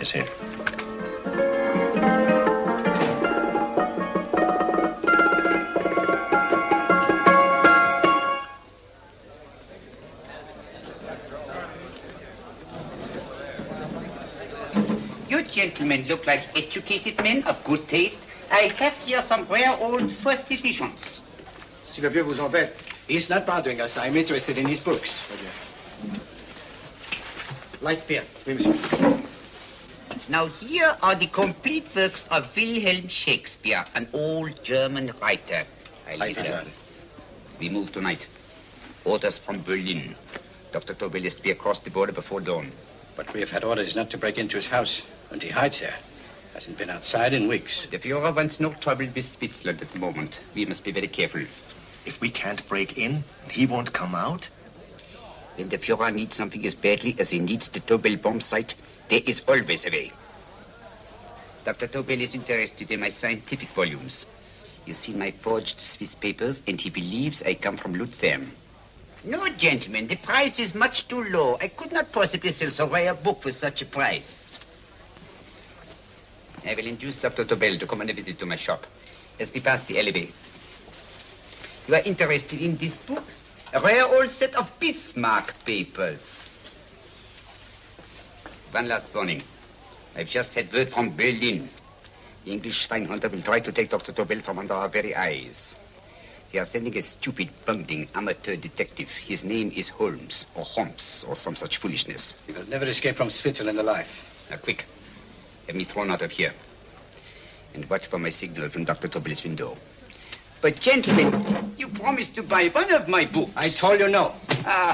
Yes, sir. You gentlemen look like educated men of good taste. I have here some rare old first editions. Si le vieux vous embête. He's not bothering us. I'm interested in his books. Light beer. Oui, monsieur. Now here are the complete works of Wilhelm Shakespeare, an old German writer. We move tonight. Orders from Berlin. Dr. Tobel is to be across the border before dawn. But we have had orders not to break into his house, and he hides there. Hasn't been outside in weeks. The Führer wants no trouble with Switzerland at the moment. We must be very careful. If we can't break in, he won't come out? When the Führer needs something as badly as he needs the Tobel bomb site, there is always a way. Dr. Tobel is interested in my scientific volumes. He's seen my forged Swiss papers, and he believes I come from Lucerne. No, gentlemen, the price is much too low. I could not possibly sell so rare a book for such a price. I will induce Dr. Tobel to come on a visit to my shop as we pass the alleyway. You are interested in this book? A rare old set of Bismarck papers. One last warning. I've just had word from Berlin. The English Schweinhunter will try to take Dr. Tobel from under our very eyes. They are sending a stupid, bungling amateur detective. His name is Holmes, or some such foolishness. He will never escape from Switzerland alive. Now, quick. Have me thrown out of here. And watch for my signal from Dr. Tobel's window. But, gentlemen, you promised to buy one of my books. I told you no.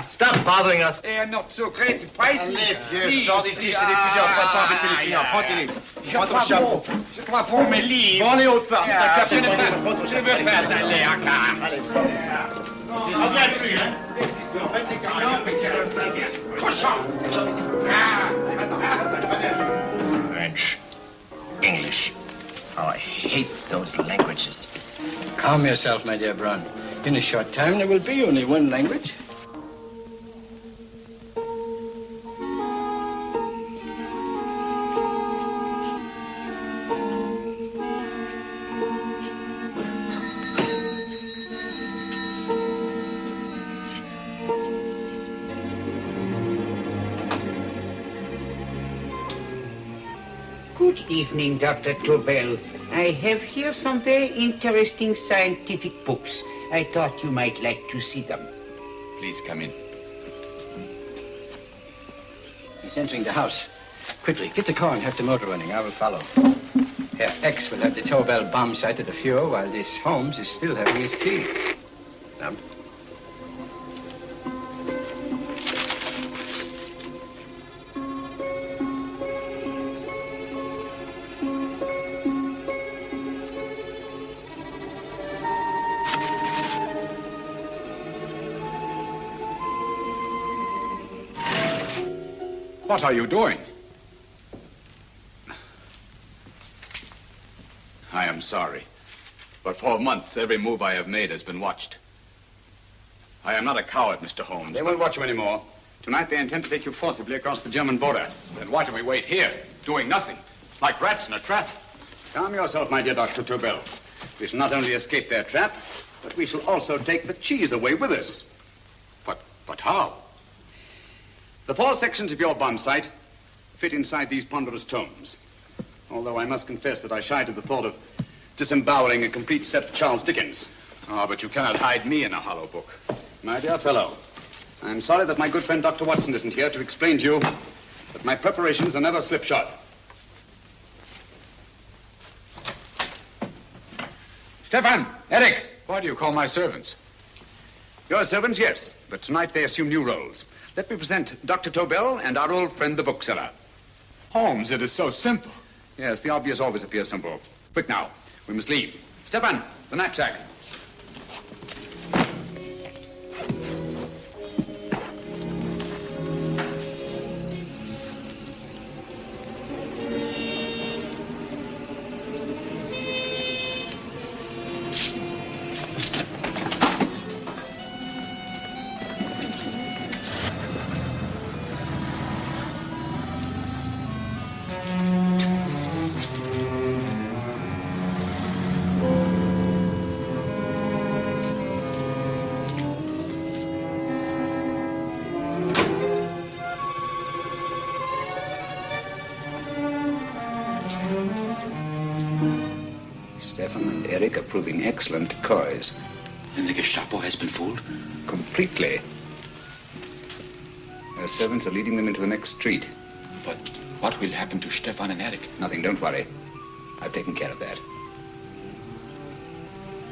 Stop bothering us. They are not so great prices. Allez, vieux, sors d'ici, c'est des plusieurs fois pas embêter les clients. Prends-les. Prends ton chapeau. Je crois pour mes livres. Prends-les autre part, c'est un cap. Je ne veux pas aller à car. Allez, sors d'ici. Reviens plus, hein. En fait, les clients, mais c'est le plein. Cochon. French. English. Oh, I hate those languages. Calm yourself, my dear Brown. In a short time, there will be only one language. Good evening, Dr. Tobel. I have here some very interesting scientific books. I thought you might like to see them. Please come in. He's entering the house. Quickly, get the car and have the motor running. I will follow. Herr X will have the Tobel bomb site at the Führer while this Holmes is still having his tea. What are you doing? I am sorry, but for months, every move I have made has been watched. I am not a coward, Mr. Holmes. They won't watch you anymore. Tonight, they intend to take you forcibly across the German border. Then why do we wait here, doing nothing, like rats in a trap? Calm yourself, my dear Dr. Tobel. We shall not only escape their trap, but we shall also take the cheese away with us. But how? The 4 sections of your bomb sight fit inside these ponderous tomes. Although I must confess that I shied at the thought of disemboweling a complete set of Charles Dickens. But you cannot hide me in a hollow book. My dear fellow, I'm sorry that my good friend Dr. Watson isn't here to explain to you that my preparations are never slipshod. Stefan! Eric! Why do you call my servants? Your servants, yes, but tonight they assume new roles. Let me present Dr. Tobel and our old friend, the bookseller. Holmes, it is so simple. Yes, the obvious always appears simple. Quick now, we must leave. Stefan, the knapsack. Stefan and Eric are proving excellent decoys. And the Gestapo has been fooled? Completely. Their servants are leading them into the next street. But what will happen to Stefan and Eric? Nothing, don't worry. I've taken care of that.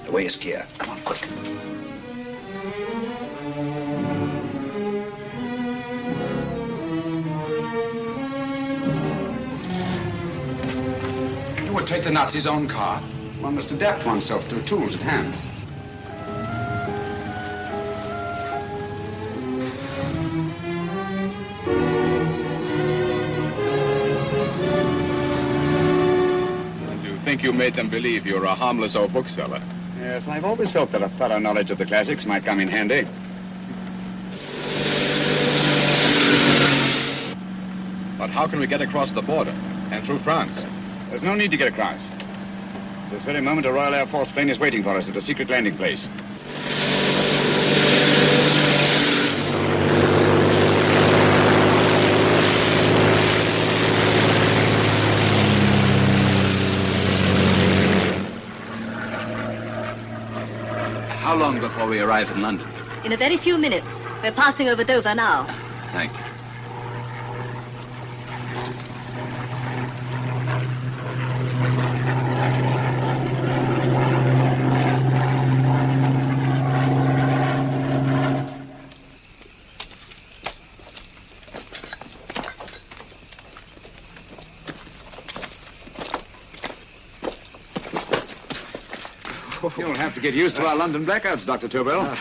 The way is clear. Come on, quick. You would take the Nazis' own car? One must adapt oneself to the tools at hand. You made them believe you were a harmless old bookseller. Yes, I've always felt that a thorough knowledge of the classics might come in handy. But how can we get across the border and through France? There's no need to get across. At this very moment, a Royal Air Force plane is waiting for us at a secret landing place. How long before we arrive in London? In a very few minutes. We're passing over Dover now. Thank you. You'll have to get used to our London blackouts, Dr. Tobel.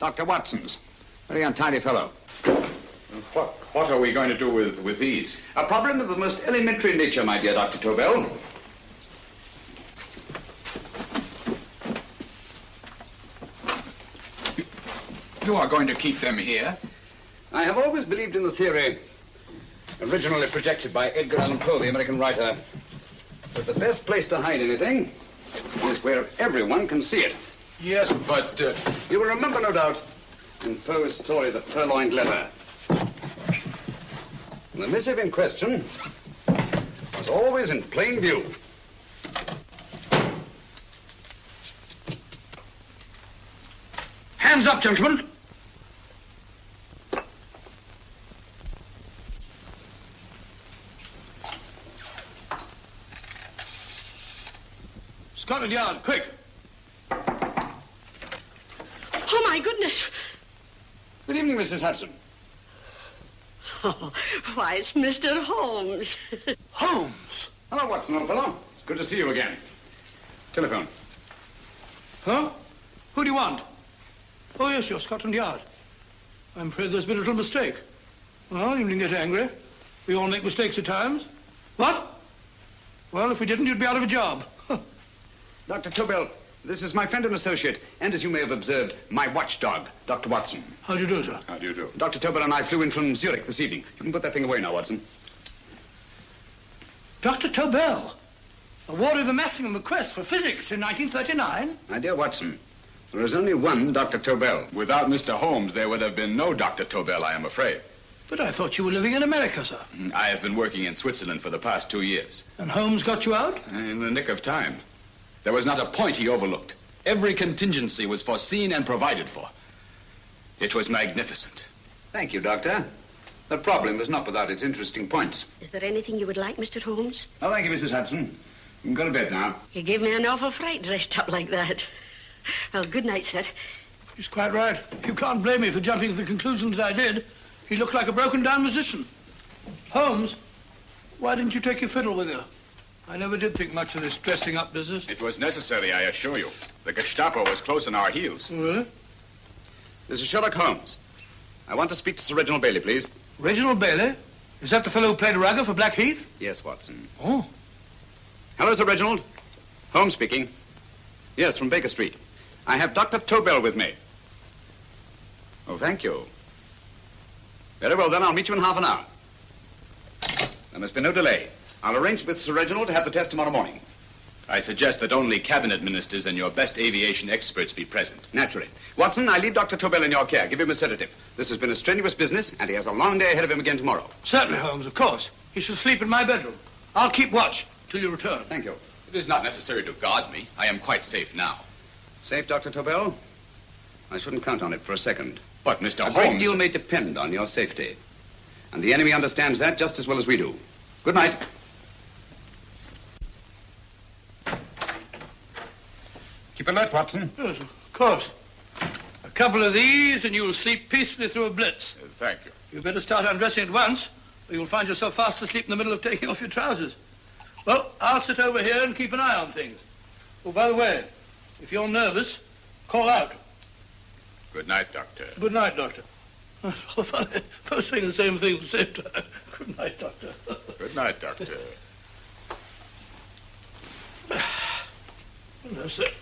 Dr. Watson's. Very untidy fellow. What are we going to do with these? A problem of the most elementary nature, my dear Dr. Tobel. You are going to keep them here? I have always believed in the theory, originally projected by Edgar Allan Poe, the American writer, that the best place to hide anything is where everyone can see it. Yes, but... You will remember, no doubt, in Poe's story, The Purloined Letter. The missive in question was always in plain view. Hands up, gentlemen. Scotland Yard, quick. Oh, my goodness. Good evening, Mrs. Hudson. Oh, why, it's Mr. Holmes. Holmes? Hello, Watson, old fellow. It's good to see you again. Telephone. Huh? Who do you want? Oh, yes, you're Scotland Yard. I'm afraid there's been a little mistake. Well, you needn't get angry. We all make mistakes at times. What? Well, if we didn't, you'd be out of a job. Dr. Tobel, this is my friend and associate, and as you may have observed, my watchdog, Dr. Watson. How do you do, sir? How do you do? Dr. Tobel and I flew in from Zurich this evening. You can put that thing away now, Watson. Dr. Tobel, awarded the Massingham Quest for physics in 1939. My dear Watson, there is only one Dr. Tobel. Without Mr. Holmes, there would have been no Dr. Tobel, I am afraid. But I thought you were living in America, sir. I have been working in Switzerland for the past 2 years. And Holmes got you out? In the nick of time. There was not a point he overlooked. Every contingency was foreseen and provided for. It was magnificent. Thank you, Doctor. The problem is not without its interesting points. Is there anything you would like, Mr. Holmes? Oh, thank you, Mrs. Hudson. You can go to bed now. You gave me an awful fright dressed up like that. Well, good night, sir. He's quite right. You can't blame me for jumping to the conclusion that I did. He looked like a broken-down musician. Holmes, why didn't you take your fiddle with you? I never did think much of this dressing-up business. It was necessary, I assure you. The Gestapo was close on our heels. Really? This is Sherlock Holmes. I want to speak to Sir Reginald Bailey, please. Reginald Bailey? Is that the fellow who played Rugger for Blackheath? Yes, Watson. Oh. Hello, Sir Reginald. Holmes speaking. Yes, from Baker Street. I have Dr. Tobel with me. Oh, thank you. Very well, then. I'll meet you in half an hour. There must be no delay. I'll arrange with Sir Reginald to have the test tomorrow morning. I suggest that only cabinet ministers and your best aviation experts be present. Naturally. Watson, I leave Dr. Tobel in your care. Give him a sedative. This has been a strenuous business, and he has a long day ahead of him again tomorrow. Certainly, Holmes, of course. He shall sleep in my bedroom. I'll keep watch till you return. Thank you. It is not necessary to guard me. I am quite safe now. Safe, Dr. Tobel? I shouldn't count on it for a second. But, Mr. A Holmes... great deal may depend on your safety. And the enemy understands that just as well as we do. Good night. Keep alert, Watson. Yes, of course. A couple of these and you'll sleep peacefully through a blitz. Thank you. You'd better start undressing at once, or you'll find yourself fast asleep in the middle of taking off your trousers. Well, I'll sit over here and keep an eye on things. Oh, by the way, if you're nervous, call out. Good night, Doctor. Good night, Doctor. Both saying the same thing at the same time. Good night, Doctor. Good night, Doctor. That's it.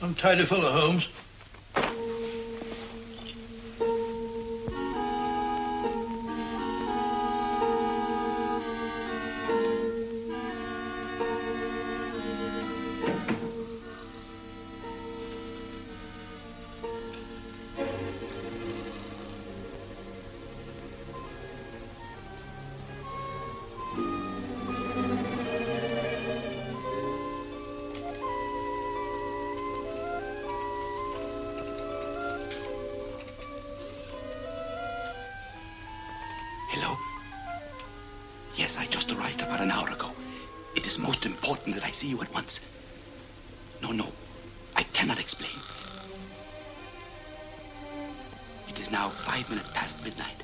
Untidy fellow, Holmes. Hello? Yes, I just arrived about an hour ago. It is most important that I see you at once. No, I cannot explain. It is now 5 minutes past midnight.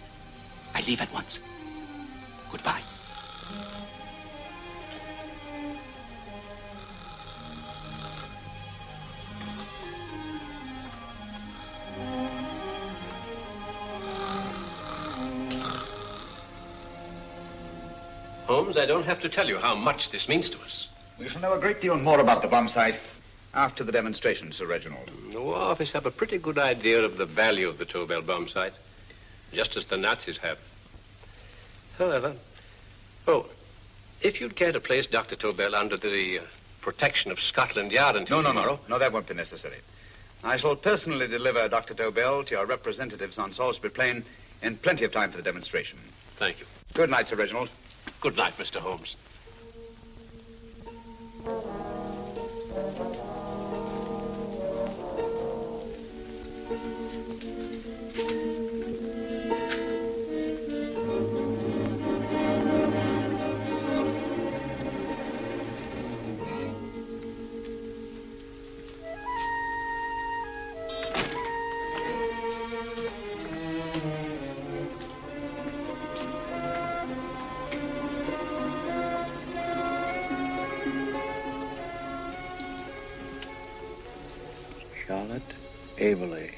I leave at once. Goodbye. Holmes, I don't have to tell you how much this means to us. We shall know a great deal more about the bomb site after the demonstration, Sir Reginald. The War Office have a pretty good idea of the value of the Tobel bomb site, just as the Nazis have. However, if you'd care to place Dr. Tobel under the protection of Scotland Yard until tomorrow... No, that won't be necessary. I shall personally deliver Dr. Tobel to your representatives on Salisbury Plain in plenty of time for the demonstration. Thank you. Good night, Sir Reginald. Good night, Mr. Holmes. Averley,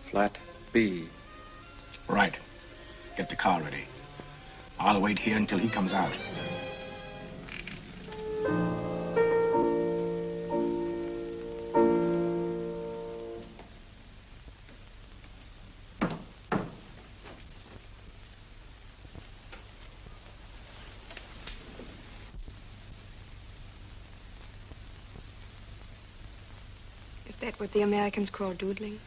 flat B. Right. Get the car ready. I'll wait here until he comes out. Is that what the Americans call doodling?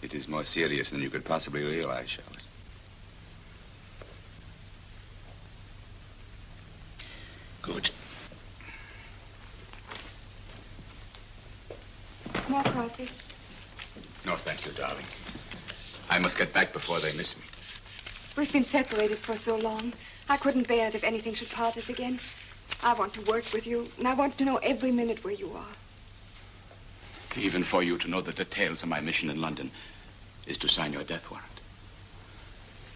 It is more serious than you could possibly realize, Charlotte. Good. More coffee? No, thank you, darling. I must get back before they miss me. We've been separated for so long. I couldn't bear it if anything should part us again. I want to work with you, and I want to know every minute where you are. Even for you to know the details of my mission in London is to sign your death warrant.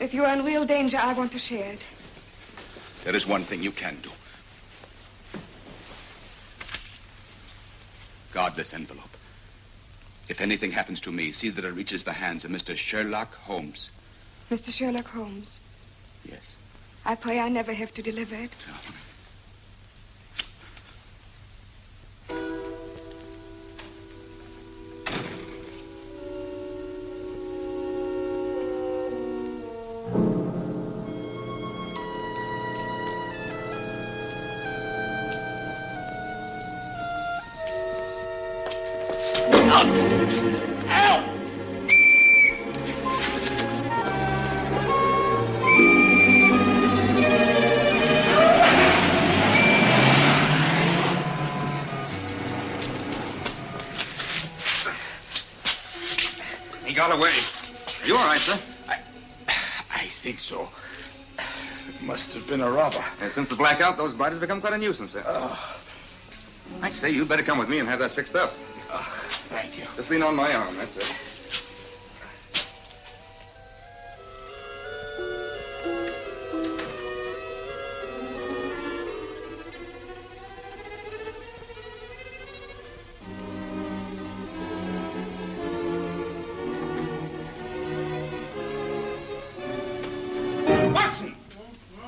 If you're in real danger, I want to share it. There is one thing you can do. Guard this envelope. If anything happens to me, see that it reaches the hands of Mr. Sherlock Holmes. Mr. Sherlock Holmes? Yes. I pray I never have to deliver it. Out! Help! He got away. Are you all right, sir? I think so. It must have been a robber. Since the blackout, those bodies have become quite a nuisance, sir. I say, you'd better come with me and have that fixed up. Thank you. Just lean on my arm, that's it. Watson!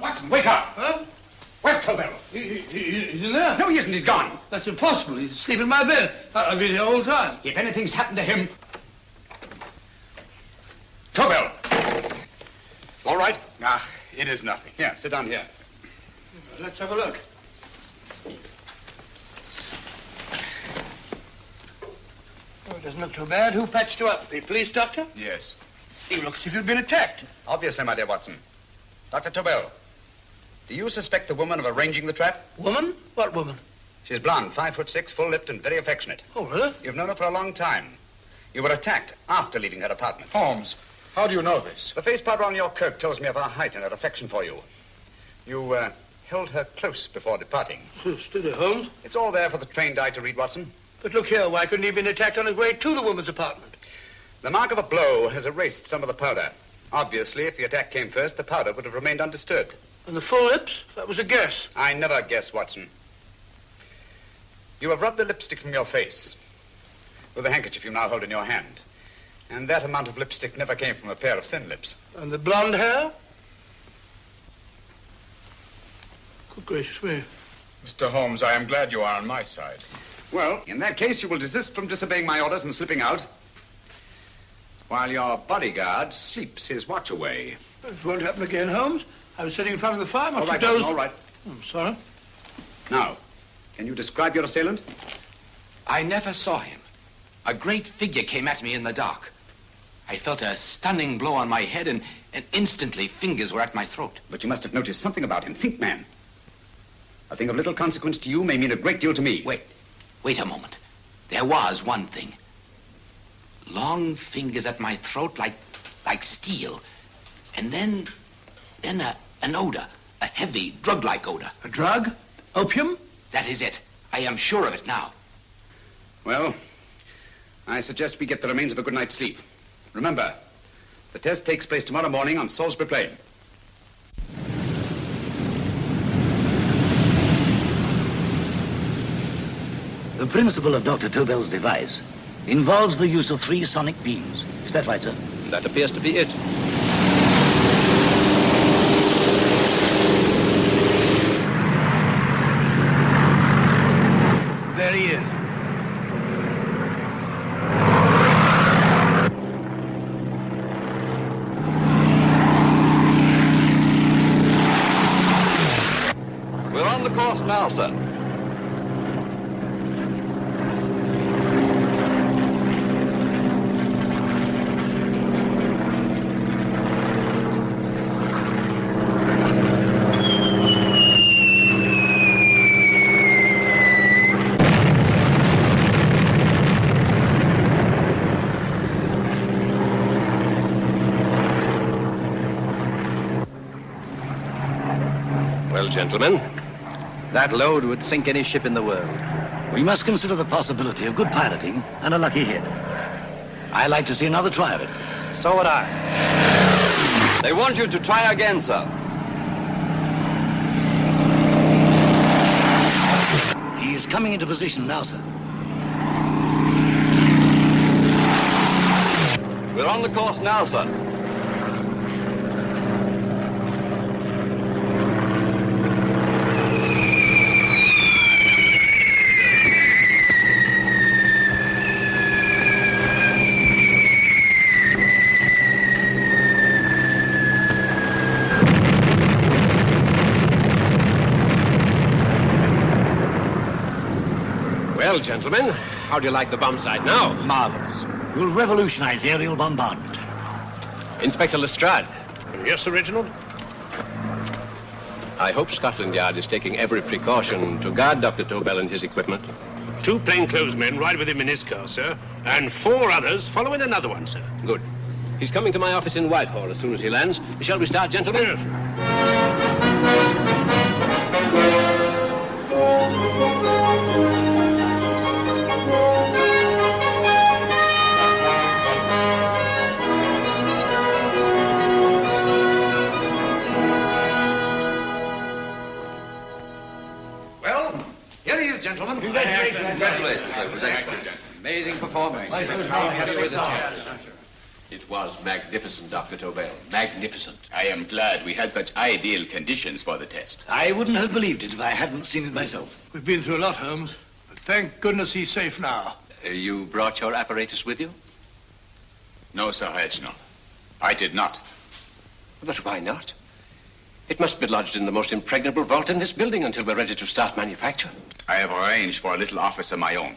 Watson, wake up! Huh? Where's Tobel? He's in there. No, he isn't. He's gone. That's impossible. He's asleep in my bed. I've been here all the time. If anything's happened to him... Tobel! All right? It is nothing. Yeah, sit down here. Let's have a look. Oh, it doesn't look too bad. Who patched you up? The police doctor? Yes. You look as if you'd been attacked. Obviously, my dear Watson. Dr. Tobel, do you suspect the woman of arranging the trap? Woman? What woman? She's blonde, 5'6", full-lipped, and very affectionate. Oh, really? You've known her for a long time. You were attacked after leaving her apartment. Holmes, how do you know this? The face powder on your coat tells me of her height and her affection for you. You held her close before departing. Steady, Holmes. It's all there for the trained eye to read, Watson. But look here, why couldn't he have been attacked on his way to the woman's apartment? The mark of a blow has erased some of the powder. Obviously, if the attack came first, the powder would have remained undisturbed. And the full lips? That was a guess. I never guess, Watson. You have rubbed the lipstick from your face with the handkerchief you now hold in your hand. And that amount of lipstick never came from a pair of thin lips. And the blonde hair? Good gracious me. Mr. Holmes, I am glad you are on my side. Well, in that case, you will desist from disobeying my orders and slipping out while your bodyguard sleeps his watch away. It won't happen again, Holmes. I was sitting in front of the fire. All right, Watson, all right. I'm sorry. Now, can you describe your assailant? I never saw him. A great figure came at me in the dark. I felt a stunning blow on my head, and instantly fingers were at my throat. But you must have noticed something about him. Think, man. A thing of little consequence to you may mean a great deal to me. Wait a moment. There was one thing. Long fingers at my throat like steel. And then an odor. A heavy, drug-like odor. A drug? Opium? That is it. I am sure of it now. Well, I suggest we get the remains of a good night's sleep. Remember, the test takes place tomorrow morning on Salisbury Plain. The principle of Dr. Tobel's device involves the use of 3 sonic beams. Is that right, sir? That appears to be it. There he is. We're on the course now, sir. Well, gentlemen, that load would sink any ship in the world. We must consider the possibility of good piloting and a lucky hit. I like to see another try of it. So would I. They want you to try again, sir. He is coming into position now, sir. We're on the course now, sir. Well, gentlemen, How do you like the bomb site now? Marvelous. We'll revolutionize aerial bombardment. Inspector Lestrade. Yes, Sir Reginald? I hope Scotland Yard is taking every precaution to guard Dr. Tobel and his equipment. 2 plainclothes men ride with him in his car, sir, and 4 others follow in another one, sir. Good. He's coming to my office in Whitehall as soon as he lands. Shall we start, gentlemen? Yes. Well, here he is, gentlemen. Congratulations, sir. It was excellent. Amazing performance. It was magnificent, Dr. Tobel. Magnificent. I am glad we had such ideal conditions for the test. I wouldn't have believed it if I hadn't seen it myself. We've been through a lot, Holmes, but thank goodness he's safe now. You brought your apparatus with you? No, Sir Reginald. I did not. But why not? It must be lodged in the most impregnable vault in this building until we're ready to start manufacture. I have arranged for a little office of my own.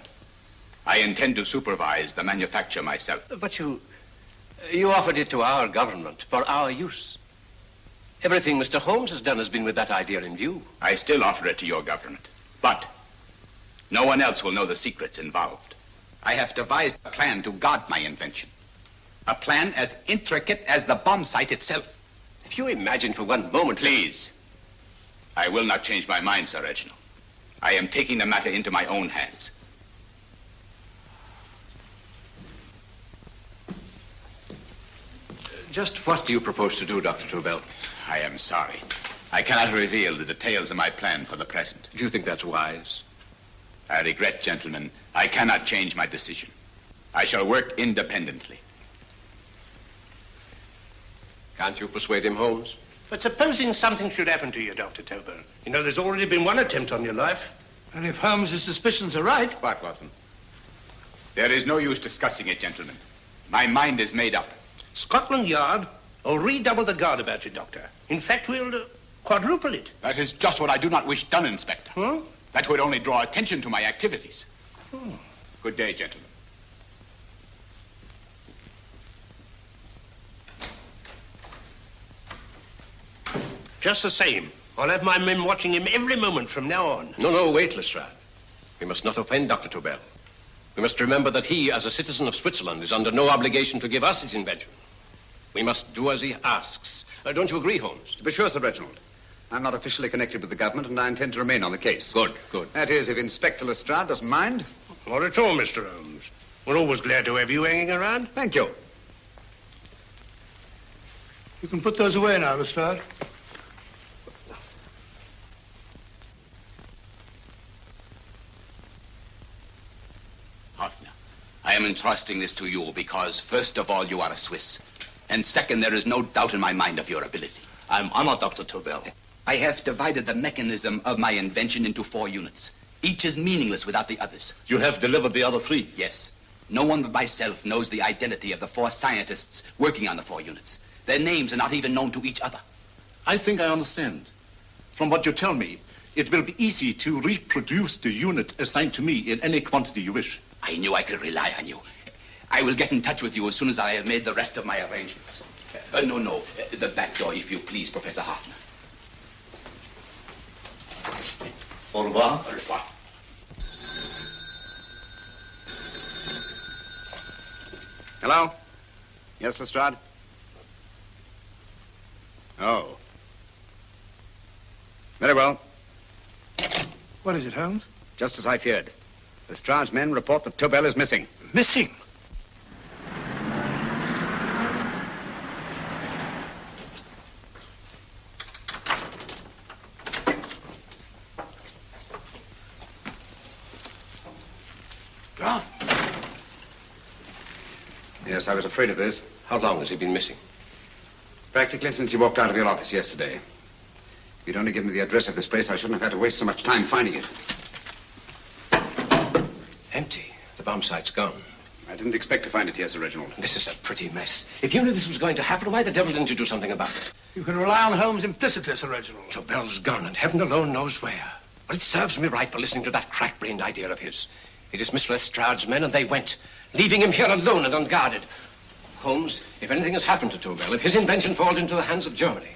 I intend to supervise the manufacture myself. But you offered it to our government for our use. Everything Mr. Holmes has done has been with that idea in view. I still offer it to your government. But no one else will know the secrets involved. I have devised a plan to guard my invention. A plan as intricate as the bomb site itself. If you imagine for one moment... Please. I will not change my mind, Sir Reginald. I am taking the matter into my own hands. Just what do you propose to do, Dr. Tobel? I am sorry. I cannot reveal the details of my plan for the present. Do you think that's wise? I regret, gentlemen, I cannot change my decision. I shall work independently. Can't you persuade him, Holmes? But supposing something should happen to you, Dr. Tobel. You know, there's already been one attempt on your life. And if Holmes' suspicions are right... What, Watson? There is no use discussing it, gentlemen. My mind is made up. Scotland Yard will redouble the guard about you, Doctor. In fact, we'll quadruple it. That is just what I do not wish done, Inspector. Huh? That would only draw attention to my activities. Good day, gentlemen. Just the same, I'll have my men watching him every moment from now on. No, wait, Lestrade. We must not offend Dr. Tobel. We must remember that he, as a citizen of Switzerland, is under no obligation to give us his invention. We must do as he asks. Don't you agree, Holmes? To be sure, Sir Reginald. I'm not officially connected with the government, and I intend to remain on the case. Good. That is, if Inspector Lestrade doesn't mind. Not at all, Mr. Holmes. We're always glad to have you hanging around. Thank you. You can put those away now, Lestrade. Hoffner, I am entrusting this to you because, first of all, you are a Swiss. And second, there is no doubt in my mind of your ability. I'm honored, Dr. Tobel. I have divided the mechanism of my invention into 4 units. Each is meaningless without the others. You have delivered the other 3? Yes. No one but myself knows the identity of the 4 scientists working on the 4 units. Their names are not even known to each other. I think I understand. From what you tell me, it will be easy to reproduce the unit assigned to me in any quantity you wish. I knew I could rely on you. I will get in touch with you as soon as I have made the rest of my arrangements. No. The back door, if you please, Professor Hoffner. Au revoir. Au revoir. Hello? Yes, Lestrade? Oh. Very well. What is it, Holmes? Just as I feared. Lestrade's men report that Tobel is missing. Missing? Gone. Yes, I was afraid of this. How long has he been missing? Practically since he walked out of your office yesterday. If you'd only given me the address of this place, I shouldn't have had to waste so much time finding it. Empty. The bomb site's gone. I didn't expect to find it here, Sir Reginald. This is a pretty mess. If you knew this was going to happen, why the devil didn't you do something about it? You can rely on Holmes implicitly, Sir Reginald. Tobel's gone, and heaven alone knows where. But it serves me right for listening to that crack-brained idea of his. He dismissed Lestrade's men, and they went, leaving him here alone and unguarded. Holmes, if anything has happened to Tobel, if his invention falls into the hands of Germany,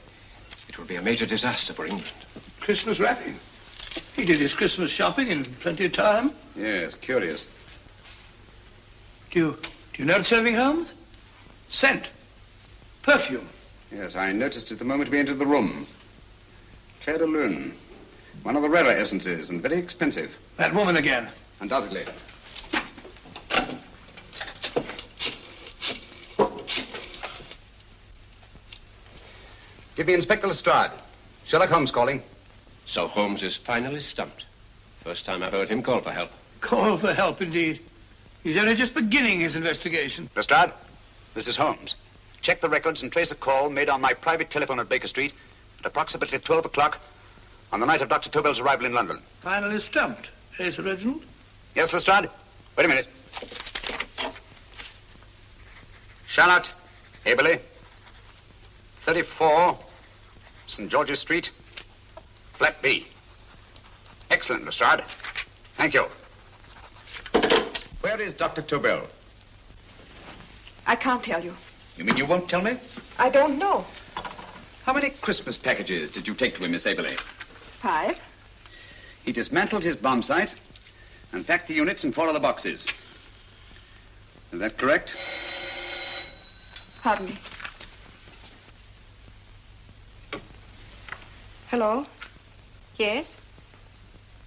it will be a major disaster for England. Christmas wrapping. He did his Christmas shopping in plenty of time. Yes, curious. Do you notice anything, Holmes? Scent. Perfume. Yes, I noticed it the moment we entered the room. Clair de Lune. One of the rarer essences, and very expensive. That woman again. Undoubtedly. Give me Inspector Lestrade. Sherlock Holmes calling. So Holmes is finally stumped. First time I've heard him call for help. Call for help, indeed. He's only just beginning his investigation. Lestrade, this is Holmes. Check the records and trace a call made on my private telephone at Baker Street at approximately 12 o'clock on the night of Dr. Tobel's arrival in London. Finally stumped. Eh, Sir Reginald? Yes, Lestrade? Wait a minute. Charlotte, Aberley, 34, St. George's Street, flat B. Excellent, Lestrade. Thank you. Where is Dr. Tobel? I can't tell you. You mean you won't tell me? I don't know. How many Christmas packages did you take to him, Miss Aberley? 5. He dismantled his bomb site and packed the units in 4 other boxes. Is that correct? Pardon me. Hello? Yes?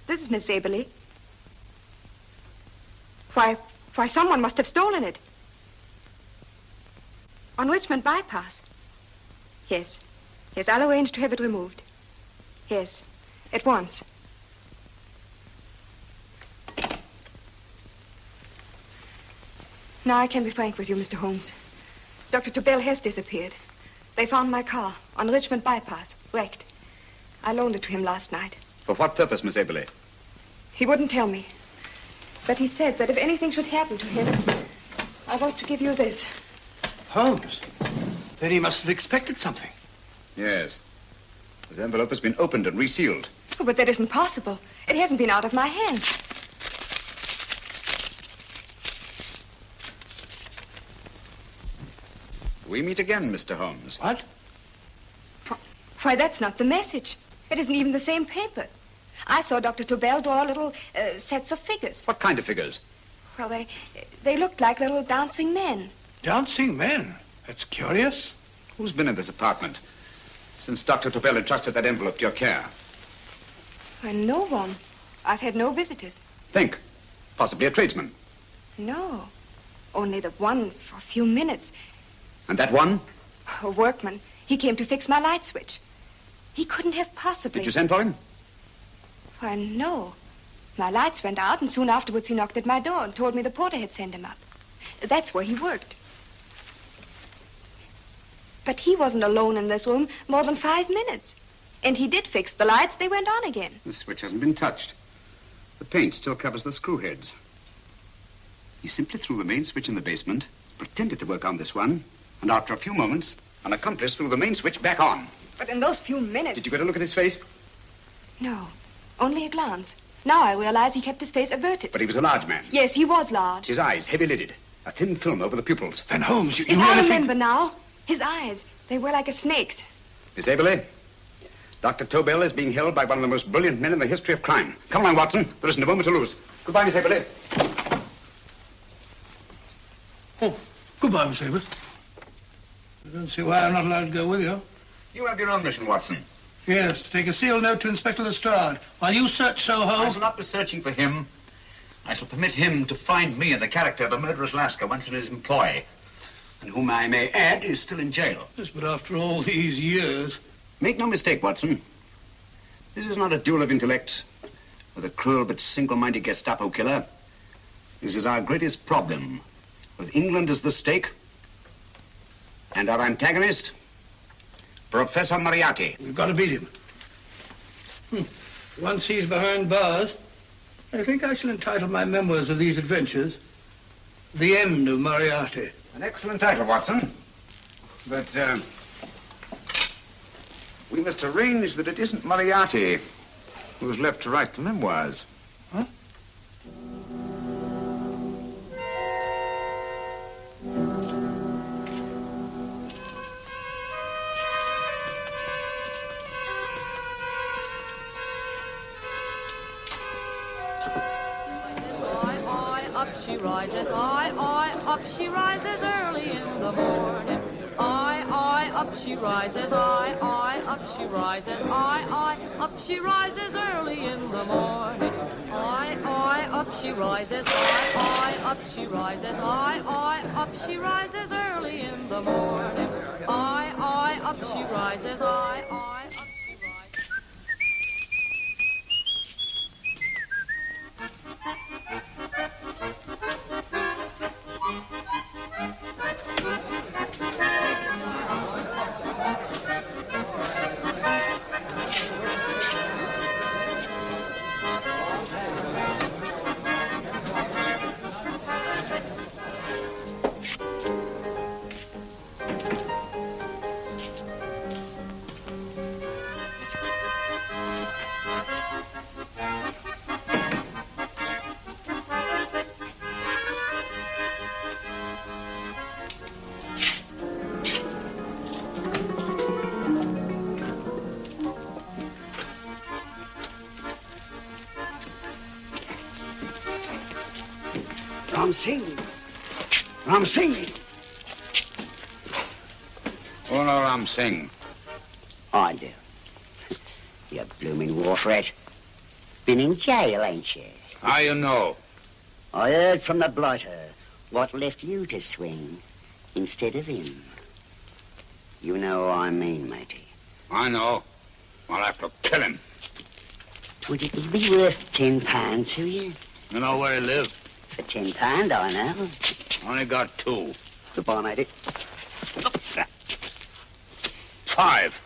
This is Miss Aberley. Why, someone must have stolen it. On Richmond Bypass. Yes. Yes, I'll arrange to have it removed. Yes, at once. Now I can be frank with you, Mr. Holmes. Dr. Tobel has disappeared. They found my car on Richmond Bypass, wrecked. I loaned it to him last night. For what purpose, Miss Aberley? He wouldn't tell me. But he said that if anything should happen to him, I was to give you this. Holmes? Then he must have expected something. Yes. This envelope has been opened and resealed. Oh, but that isn't possible. It hasn't been out of my hands. We meet again, Mr. Holmes. What? Why, that's not the message. It isn't even the same paper. I saw Dr. Tobel draw little sets of figures. What kind of figures? Well, they looked like little dancing men. Dancing men? That's curious. Who's been in this apartment since Dr. Tobel entrusted that envelope to your care? Why, no one. I've had no visitors. Think. Possibly a tradesman. No. Only the one for a few minutes. And that one? A workman. He came to fix my light switch. He couldn't have possibly... Did you send for him? Why, no. My lights went out, and soon afterwards he knocked at my door and told me the porter had sent him up. That's where he worked. But he wasn't alone in this room more than 5 minutes. And he did fix the lights. They went on again. The switch hasn't been touched. The paint still covers the screw heads. He simply threw the main switch in the basement, pretended to work on this one, and after a few moments, an accomplice threw the main switch back on. But in those few minutes... Did you get a look at his face? No, only a glance. Now I realize he kept his face averted. But he was a large man. Yes, he was large. His eyes heavy-lidded. A thin film over the pupils. Van Holmes, you If really I think... remember now, his eyes, they were like a snake's. Miss Aberley, Dr. Tobel is being held by one of the most brilliant men in the history of crime. Come along, Watson. There isn't a moment to lose. Goodbye, Miss Aberley. Oh, goodbye, Miss Aberley. I don't see why I'm not allowed to go with you. You have your own mission, Watson. Yes, to take a sealed note to Inspector Lestrade. While you search Soho... I shall not be searching for him. I shall permit him to find me in the character of a murderous Lascar once in his employ, and whom I may add is still in jail. Yes, but after all these years... Make no mistake, Watson. This is not a duel of intellects with a cruel but single-minded Gestapo killer. This is our greatest problem, with England as the stake, and our antagonist, Professor Moriarty. We've got to beat him. Once he's behind bars, I think I shall entitle my memoirs of these adventures, The End of Moriarty. An excellent title, Watson. But, we must arrange that it isn't Moriarty who's left to write the memoirs. Huh? she rises, I, up she rises early in the morning. I, up she rises, I, up she rises, I, up she rises early in the morning. I, up she rises, I, up she rises, I, up she rises early in the morning. I, up she rises, I, up she rises. Ram Singh. Oh, no, Ram Singh. I do. You blooming war rat. Been in jail, ain't you? How you know? I heard from the blighter what left you to swing instead of him. You know what I mean, matey. I know. I'll have to kill him. Would it be worth £10 to you? You know where he lives? For £10, I know. Only got 2. Goodbye, matey. 5.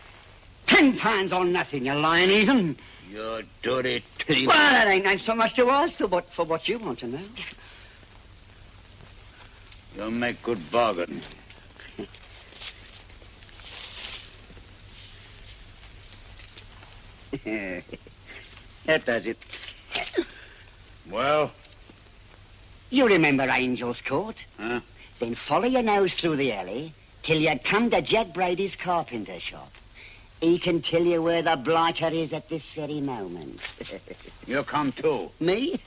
£10 on nothing, you lying heathen. You dirty thief. Well, that ain't so much to ask for what you want to know. You'll make good bargain. That does it. Well? You remember Angel's Court? Huh? Then follow your nose through the alley till you come to Jack Brady's carpenter shop. He can tell you where the blighter is at this very moment. You come too. Me?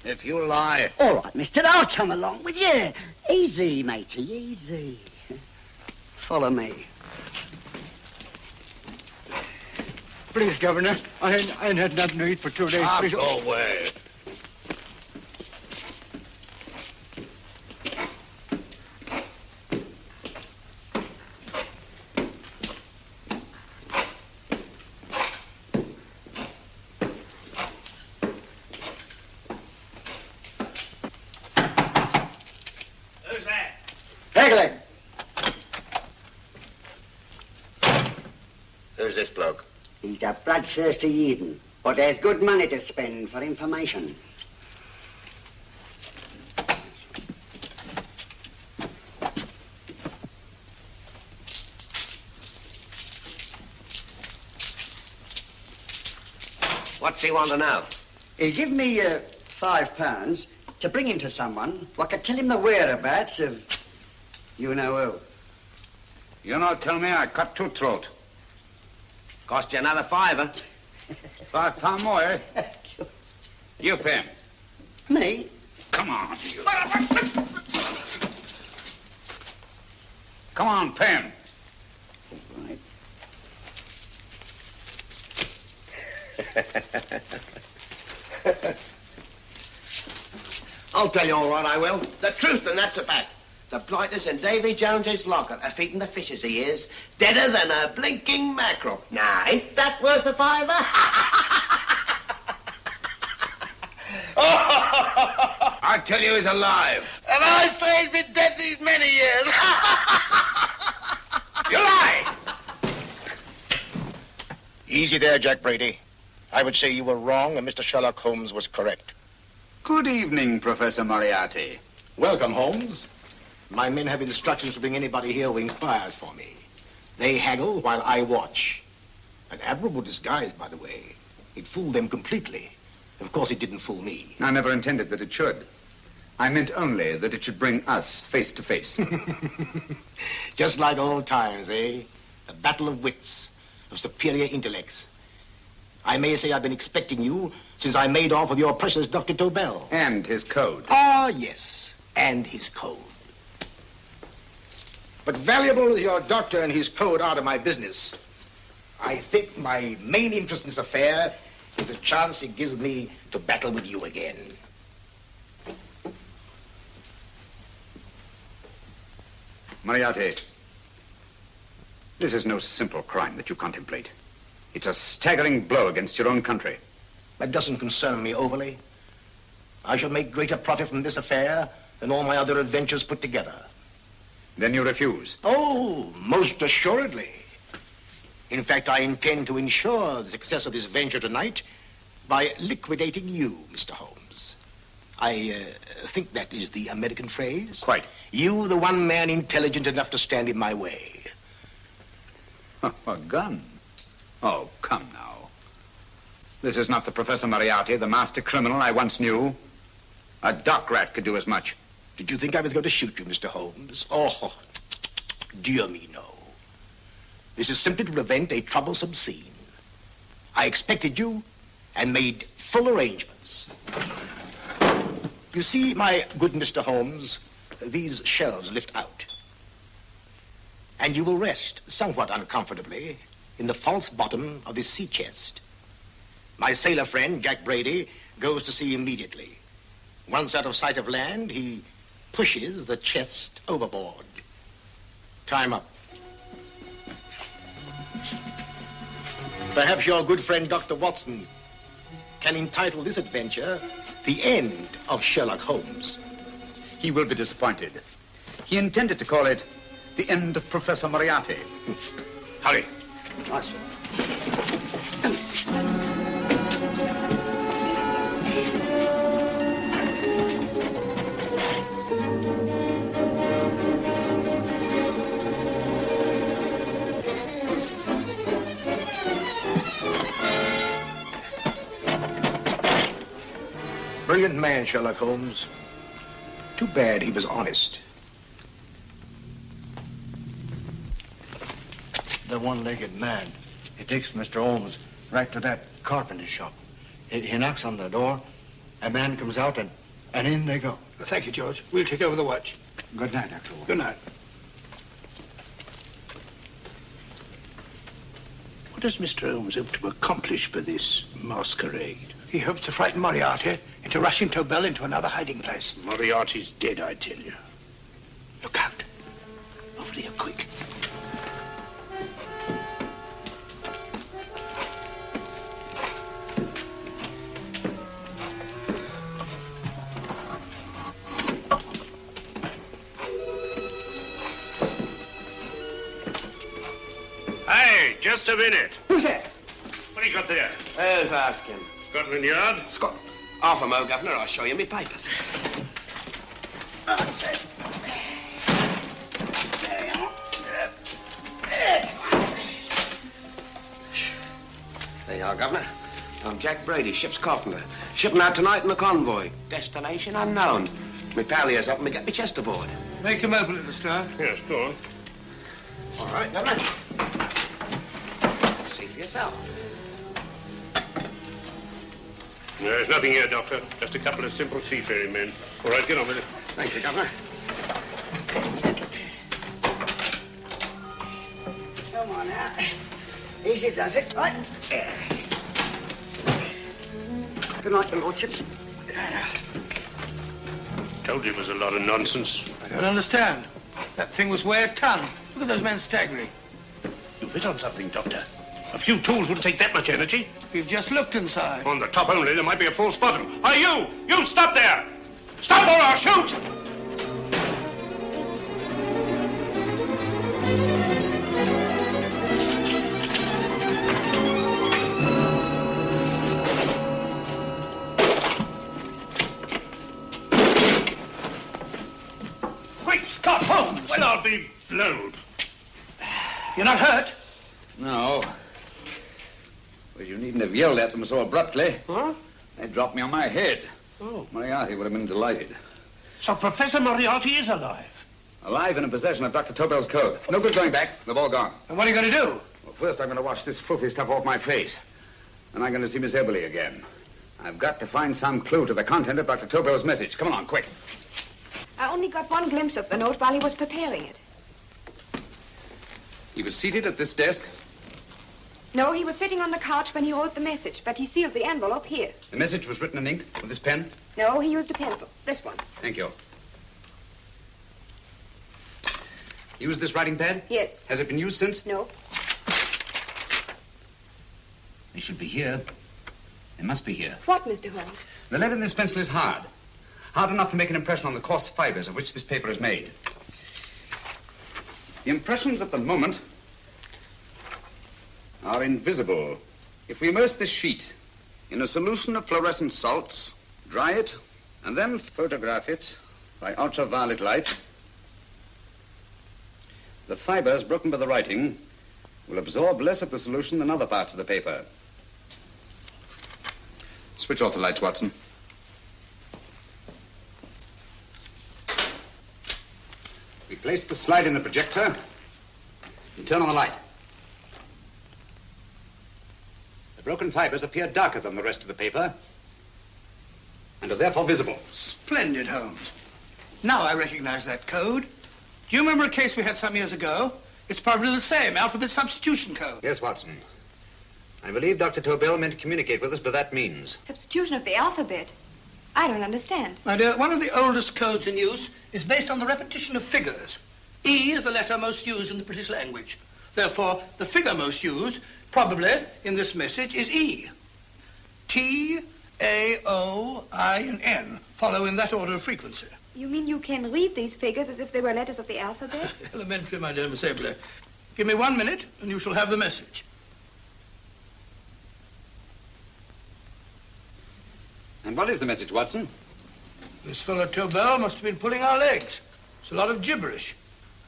If you lie... All right, mister, I'll come along with you. Easy, matey, easy. Follow me. Please, Governor, I ain't had nothing to eat for 2 days. Please. Go away. Who's this bloke? He's a bloodthirsty heathen, but there's good money to spend for information. What's he want to know? He give me £5 to bring him to someone what could tell him the whereabouts of you know who. You not tell me I cut 2 throat. Cost you another £5. £5 more, eh? You pay him. Me? Come on, you. Come on, pay him. Right. I'll tell you all right, I will. The truth, and that's a fact. The blighters in Davy Jones's locker are feeding the fishes he is, deader than a blinking mackerel. Now, ain't that worth a £5? I tell you he's alive. And I say he's been dead these many years. You lie! Easy there, Jack Brady. I would say you were wrong and Mr. Sherlock Holmes was correct. Good evening, Professor Moriarty. Welcome, Holmes. My men have instructions to bring anybody here who inquires for me. They haggle while I watch. An admirable disguise, by the way. It fooled them completely. Of course, it didn't fool me. I never intended that it should. I meant only that it should bring us face to face. Just like old times, eh? A battle of wits, of superior intellects. I may say I've been expecting you since I made off with your precious Dr. Tobel. And his code. Ah, yes, and his code. But valuable as your doctor and his code are to my business, I think my main interest in this affair is the chance it gives me to battle with you again. Moriarty, this is no simple crime that you contemplate. It's a staggering blow against your own country. That doesn't concern me overly. I shall make greater profit from this affair than all my other adventures put together. Then you refuse? Oh, most assuredly. In fact, I intend to ensure the success of this venture tonight by liquidating you, Mr. Holmes. I think that is the American phrase. Quite. You, the one man intelligent enough to stand in my way. A gun? Oh, come now. This is not the Professor Moriarty, the master criminal I once knew. A dock rat could do as much. Did you think I was going to shoot you, Mr. Holmes? Oh, dear me, no. This is simply to prevent a troublesome scene. I expected you and made full arrangements. You see, my good Mr. Holmes, these shelves lift out. And you will rest somewhat uncomfortably in the false bottom of this sea chest. My sailor friend, Jack Brady, goes to sea immediately. Once out of sight of land, he pushes the chest overboard. Time up. Perhaps your good friend, Dr. Watson, can entitle this adventure The End of Sherlock Holmes. He will be disappointed. He intended to call it The End of Professor Moriarty. Hurry. Awesome. Brilliant man, Sherlock Holmes. Too bad he was honest. The one-legged man. He takes Mr. Holmes right to that carpenter shop. He knocks on the door. A man comes out and in they go. Thank you, George. We'll take over the watch. Good night, Dr. Holmes. Good night. What does Mr. Holmes hope to accomplish by this masquerade? He hopes to frighten Moriarty into rushing Tobel into another hiding place. Moriarty's dead, I tell you. Look out. Over here, quick. Hey, just a minute. Who's that? What do you got there? Who's asking? Scotland Yard? Half a mo, Governor. I'll show you me papers. There you are, Governor. I'm Jack Brady, ship's carpenter. Shipping out tonight in a convoy. Destination unknown. Me pal here's up and me get me chest aboard. Make them open it, Lestrade. Yes, go on. All right, Governor. See for yourself. There's nothing here, Doctor. Just a couple of simple seafaring men. All right, get on with it. Thank you, Governor. Come on now. Easy does it. Right. Good night, your lordships. Told you it was a lot of nonsense. I don't understand. That thing was weigh a ton. Look at those men staggering. You've hit on something, Doctor. A few tools wouldn't take that much energy. We've just looked inside. On the top only, there might be a false bottom. Hey, you! You stop there! Stop or I'll shoot! Great Scott, Holmes! Well, I'll be blowed. You're not hurt? No. Well, you needn't have yelled at them so abruptly. Huh? They dropped me on my head. Oh. Moriarty would have been delighted. So Professor Moriarty is alive? Alive and in possession of Dr. Tobel's code. No good going back. They've all gone. And what are you going to do? Well, first I'm going to wash this filthy stuff off my face. And I'm going to see Miss Eberly again. I've got to find some clue to the content of Dr. Tobel's message. Come on, quick. I only got one glimpse of the note while he was preparing it. He was seated at this desk. No, he was sitting on the couch when he wrote the message, but he sealed the envelope here. The message was written in ink with this pen? No, he used a pencil. This one. Thank you. Used this writing pad? Yes. Has it been used since? No. They should be here. They must be here. What, Mr. Holmes? The lead in this pencil is hard. Hard enough to make an impression on the coarse fibers of which this paper is made. The impressions at the moment are invisible. If we immerse this sheet in a solution of fluorescent salts, dry it, and then photograph it by ultraviolet light, the fibers broken by the writing will absorb less of the solution than other parts of the paper. Switch off the lights, Watson. We place the slide in the projector and turn on the light. The broken fibers appear darker than the rest of the paper and are therefore visible. Splendid, Holmes. Now I recognize that code. Do you remember a case we had some years ago? It's probably the same, alphabet substitution code. Yes, Watson. I believe Dr. Tobel meant to communicate with us by that means. Substitution of the alphabet? I don't understand. My dear, one of the oldest codes in use is based on the repetition of figures. E is the letter most used in the British language. Therefore, the figure most used, probably, in this message is E. T, A, O, I, and N follow in that order of frequency. You mean you can read these figures as if they were letters of the alphabet? Elementary, my dear Miss Eberly. Give me 1 minute, and you shall have the message. And what is the message, Watson? This fellow Tobel must have been pulling our legs. It's a lot of gibberish.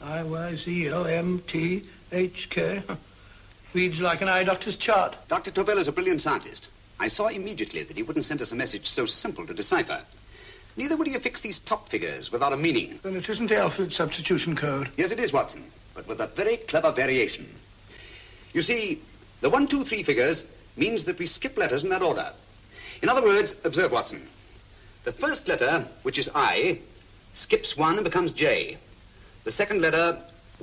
I-Y-Z-L-M-T-H-K. Reads like an eye doctor's chart. Dr. Tobel is a brilliant scientist. I saw immediately that he wouldn't send us a message so simple to decipher. Neither would he affix these top figures without a meaning. Then it isn't the alphabet substitution code. Yes, it is, Watson, but with a very clever variation. You see, the 1, 2, 3 figures means that we skip letters in that order. In other words, observe, Watson. The first letter, which is I, skips 1 and becomes J. The second letter,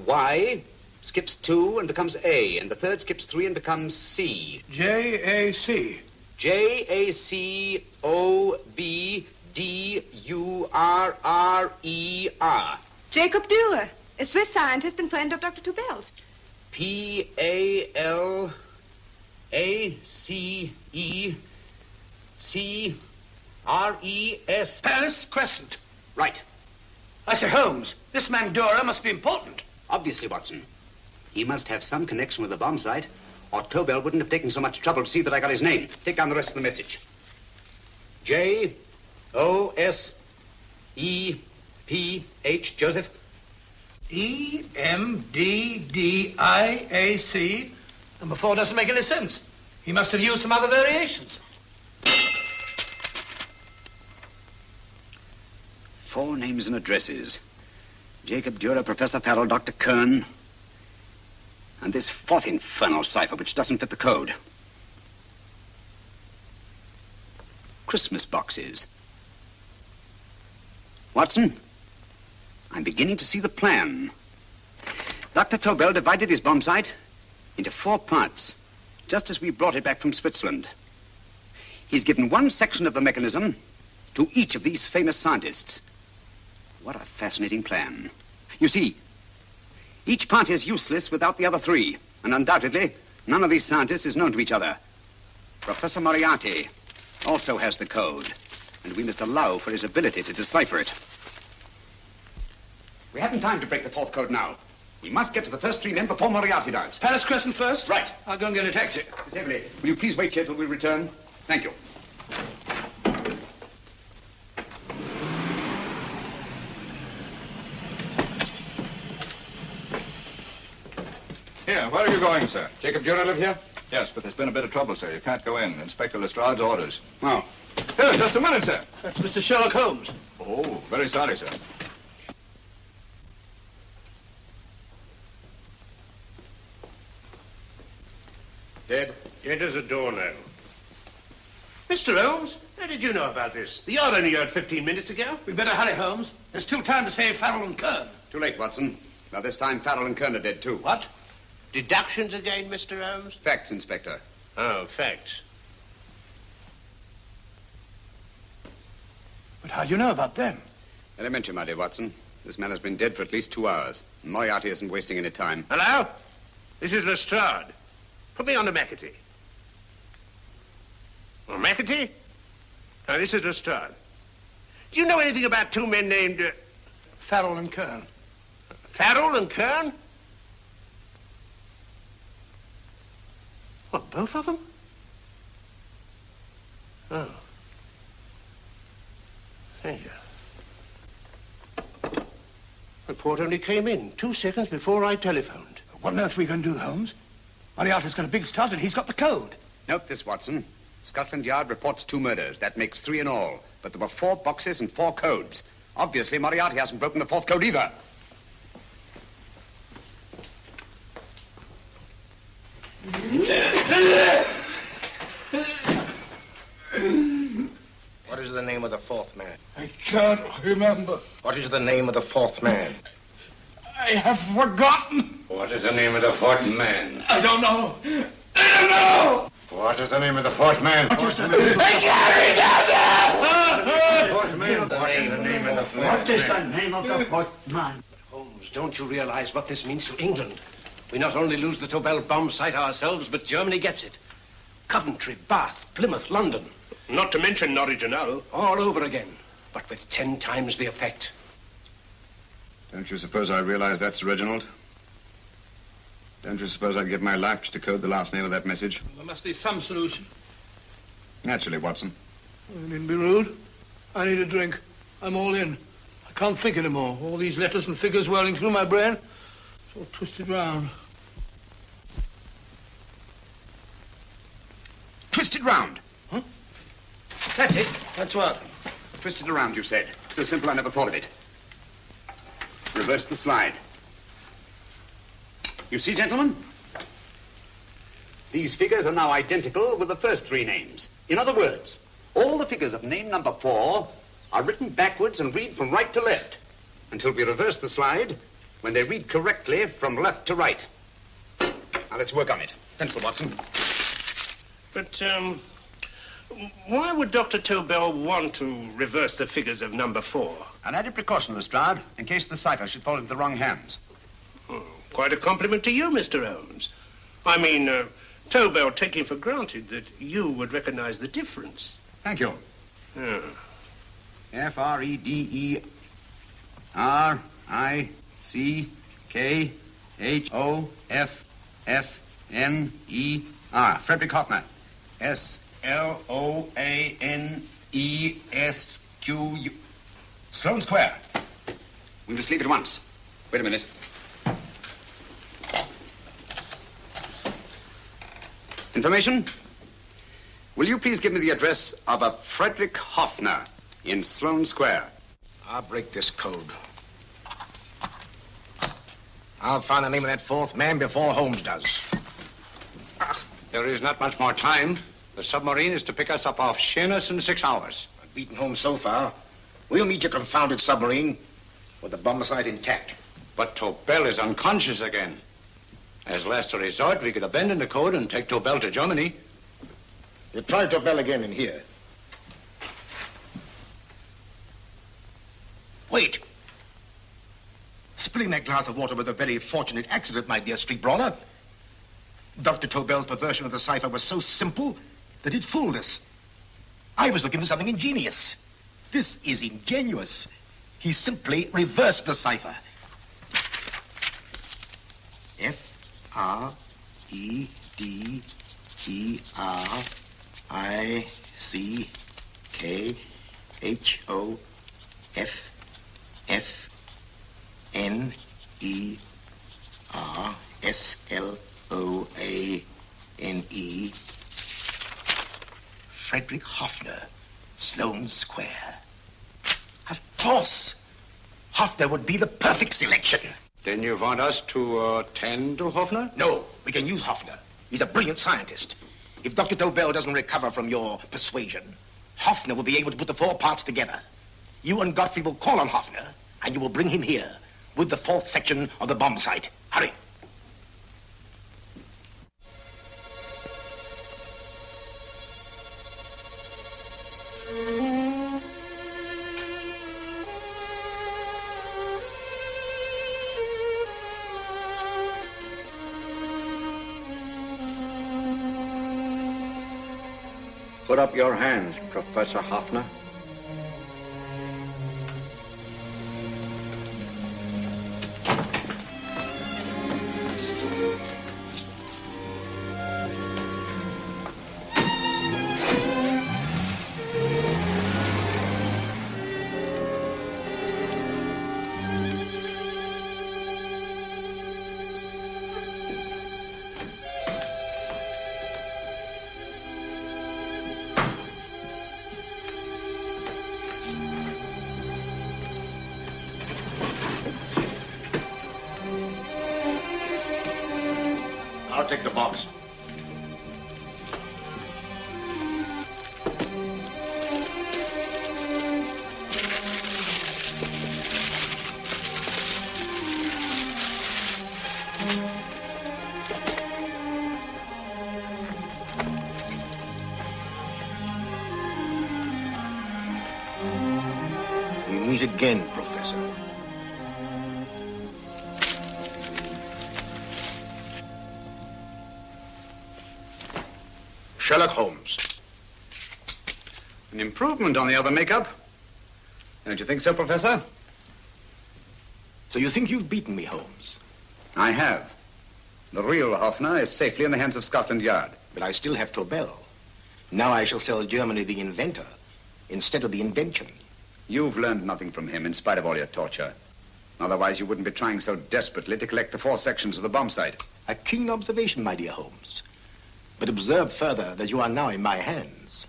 Y, skips 2 and becomes A. And the third skips 3 and becomes C. J-A-C. J-A-C-O-B-D-U-R-R-E-R. Jacob Dürer, a Swiss scientist and friend of Dr. Tobel's. P-A-L-A-C-E-C-R-E-S. Paris Crescent. Right. I say, Holmes, this man Dürer must be important. Obviously, Watson. He must have some connection with the bomb site, or Tobel wouldn't have taken so much trouble to see that I got his name. Take down the rest of the message. J-O-S-E-P-H, Joseph. E-M-D-D-I-A-C. Number 4 doesn't make any sense. He must have used some other variations. 4 names and addresses. Jacob Dürer, Professor Farrell, Dr. Kern, and this 4th infernal cipher, which doesn't fit the code. Christmas boxes. Watson, I'm beginning to see the plan. Dr. Tobel divided his bomb site into 4 parts, just as we brought it back from Switzerland. He's given one section of the mechanism to each of these famous scientists. What a fascinating plan. You see, each part is useless without the other 3, and undoubtedly, none of these scientists is known to each other. Professor Moriarty also has the code, and we must allow for his ability to decipher it. We haven't time to break the 4th code now. We must get to the first 3 men before Moriarty does. Paris Crescent first? Right. I'll go and get a taxi. Miss Eberly, will you please wait here till we return? Thank you. Here, where are you going, sir? Jacob Dürer live here? Yes, but there's been a bit of trouble, sir. You can't go in. Inspector Lestrade's orders. Oh. Here, just a minute, sir. That's Mr. Sherlock Holmes. Oh, very sorry, sir. Dead? Dead as a doornail. Mr. Holmes, how did you know about this? The yard only heard 15 minutes ago. We better hurry, Holmes. There's still time to save Farrell and Kern. Too late, Watson. Now, this time, Farrell and Kern are dead, too. What? Deductions again, Mr. Holmes? Facts, Inspector. Oh, facts. But how do you know about them? Elementary, my dear Watson. This man has been dead for at least 2 hours. Moriarty isn't wasting any time. Hello? This is Lestrade. Put me on to McAtee. Oh, McAtee? Oh, this is Lestrade. Do you know anything about two men named... Farrell and Kern. Farrell and Kern? What, both of them? Oh. Thank you. Report only came in 2 seconds before I telephoned. What on earth are we going to do, Holmes? Moriarty's got a big start and he's got the code. Note this, Watson. Scotland Yard reports 2 murders. That makes 3 in all. But there were 4 boxes and 4 codes. Obviously, Moriarty hasn't broken the 4th code either. What is the name of the 4th man? I can't remember. What is the name of the 4th man? I have forgotten. What is the name of the 4th man? I don't know. I don't know. What is the name of the 4th man? I can't remember. What is the name of the 4th man? What is the name of the 4th man? Holmes, don't you realize what this means to England? We not only lose the Tobel bomb site ourselves, but Germany gets it. Coventry, Bath, Plymouth, London. Not to mention Norwich and Hull. All over again, but with 10 times the effect. Don't you suppose I realize that, Sir Reginald? Don't you suppose I'd give my life to decode the last name of that message? Well, there must be some solution. Naturally, Watson. You needn't be rude. I need a drink. I'm all in. I can't think anymore. All these letters and figures whirling through my brain. It's all twisted round. Twisted round? Huh? That's it. That's what? Twisted around, you said. So simple, I never thought of it. Reverse the slide. You see, gentlemen? These figures are now identical with the first 3 names. In other words, all the figures of name number 4 are written backwards and read from right to left until we reverse the slide when they read correctly from left to right. Now, let's work on it. Pencil, Watson. But, why would Dr. Tobel want to reverse the figures of number 4? An added precaution, Lestrade, in case the cipher should fall into the wrong hands. Oh, quite a compliment to you, Mr. Holmes. I mean, Tobel taking for granted that you would recognize the difference. Thank you. Oh. F-R-E-D-E-R-I-C-K-H-O-F-F-N-E-R. Frederick Hoffner. S-L-O-A-N-E-S-Q-U. Sloane Square. We must leave at once. Wait a minute. Information? Will you please give me the address of a Frederick Hoffner in Sloane Square? I'll break this code. I'll find the name of that 4th man before Holmes does. There is not much more time. The submarine is to pick us up off Sheerness in 6 hours. I've beaten Holmes so far. We'll meet your confounded submarine with the bomb site intact. But Tobel is unconscious again. As last resort, we could abandon the code and take Tobel to Germany. You try Tobel again in here. Wait. Spilling that glass of water was a very fortunate accident, my dear street brawler. Dr. Tobel's perversion of the cipher was so simple that it fooled us. I was looking for something ingenious. This is ingenious. He simply reversed the cipher. F-R-E-D-E-R-I-C-K-H-O-F-F-N-E-R-S-L-O-A-N-E. Frederick Hoffner, Sloane Square. Of course. Hoffner would be the perfect selection. Then you want us to tend to Hoffner? No, we can use Hoffner. He's a brilliant scientist. If Dr. Tobel doesn't recover from your persuasion, Hoffner will be able to put the 4 parts together. You and Godfrey will call on Hoffner, and you will bring him here with the 4th section of the bomb site. Hurry. Put up your hands, Professor Hoffner. I'll take the box. We meet again, Professor. Sherlock Holmes. An improvement on the other makeup. Don't you think so, Professor? So you think you've beaten me, Holmes? I have. The real Hoffner is safely in the hands of Scotland Yard. But I still have Tobel. Now I shall sell Germany the inventor instead of the invention. You've learned nothing from him in spite of all your torture. Otherwise, you wouldn't be trying so desperately to collect the 4 sections of the bomb site. A keen observation, my dear Holmes. But observe further that you are now in my hands,